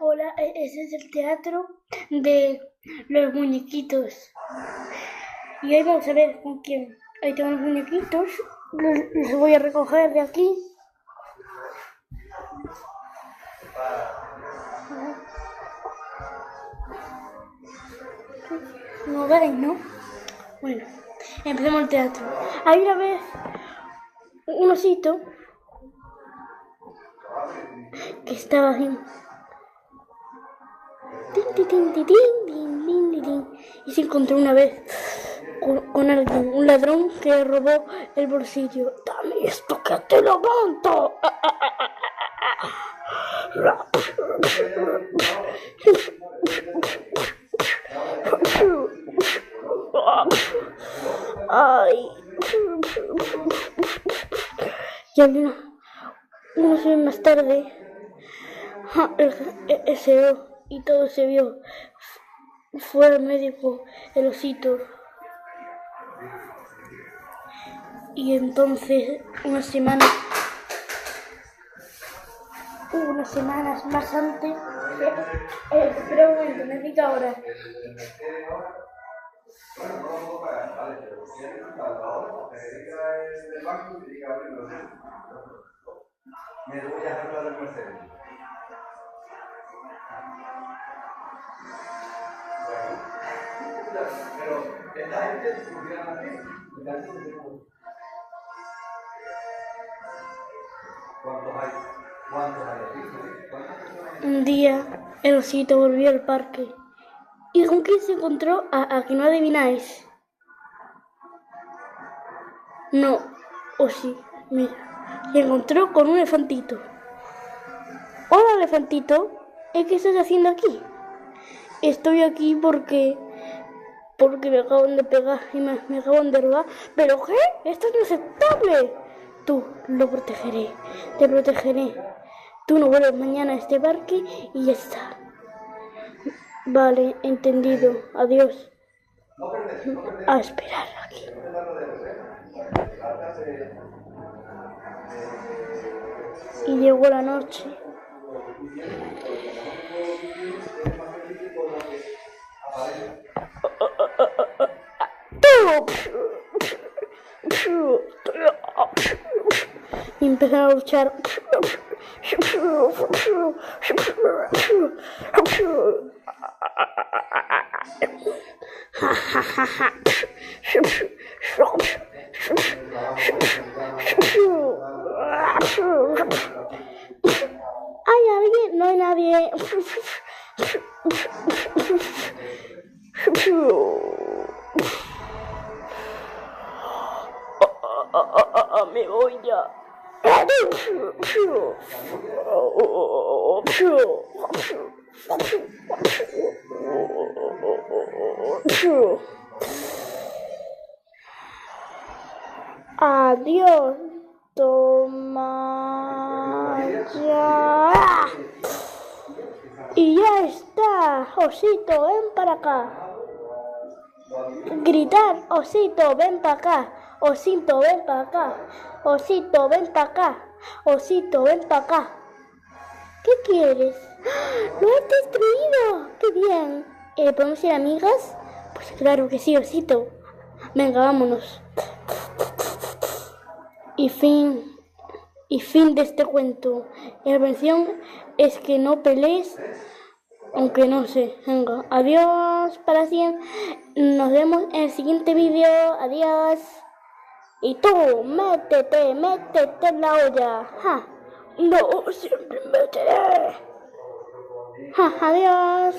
Hola, ese es el teatro de los muñequitos. Y hoy vamos a ver con quién. Ahí tengo los muñequitos. Los voy a recoger de aquí. No veis, ¿no? Bueno, empecemos el teatro. Hay una vez un osito que estaba así. Y se encontró una vez con alguien, un ladrón que robó el bolsillo. Dame esto que te lo monto. Ay. Y unos días más tarde, se vio y todo se vio. Fue al médico el osito. Y entonces unas semanas más antes, espera un momento, me pica ahora. Me voy a hablar del Mercedes. Pero esta gente funciona así. ¿Cuántos hay aquí? Un día el osito volvió al parque. ¿Y con quién se encontró? ¿A que no adivináis? No, o sí, mira. Se encontró con un elefantito. Hola, elefantito. ¿Qué estás haciendo aquí? Estoy aquí porque me acaban de pegar y me acaban de robar. ¿Pero qué? Esto es inaceptable. Tú, lo protegeré. Te protegeré. Tú no vuelves mañana a este parque y ya está. Vale, entendido. Adiós. A esperar aquí. Y llegó la noche. Y empezaron a luchar. ¿Hay alguien? No hay nadie. Me voy ya. Adiós, toma ya. Y ya está, osito, ven para acá. Gritar, osito, ven para acá. Osito, ven para acá. Osito, ven para acá. Osito, ven para acá. ¿Qué quieres? ¡Lo has destruido! ¡Qué bien! ¿Podemos ser amigas? Pues claro que sí, osito. Venga, vámonos. Y fin de este cuento. La mención es que no pelees, aunque no sé. Venga, adiós para siempre. Nos vemos en el siguiente vídeo. Adiós. Y tú, métete en la olla. ¡Ja! No, siempre meteré. ¡Ja! Adiós.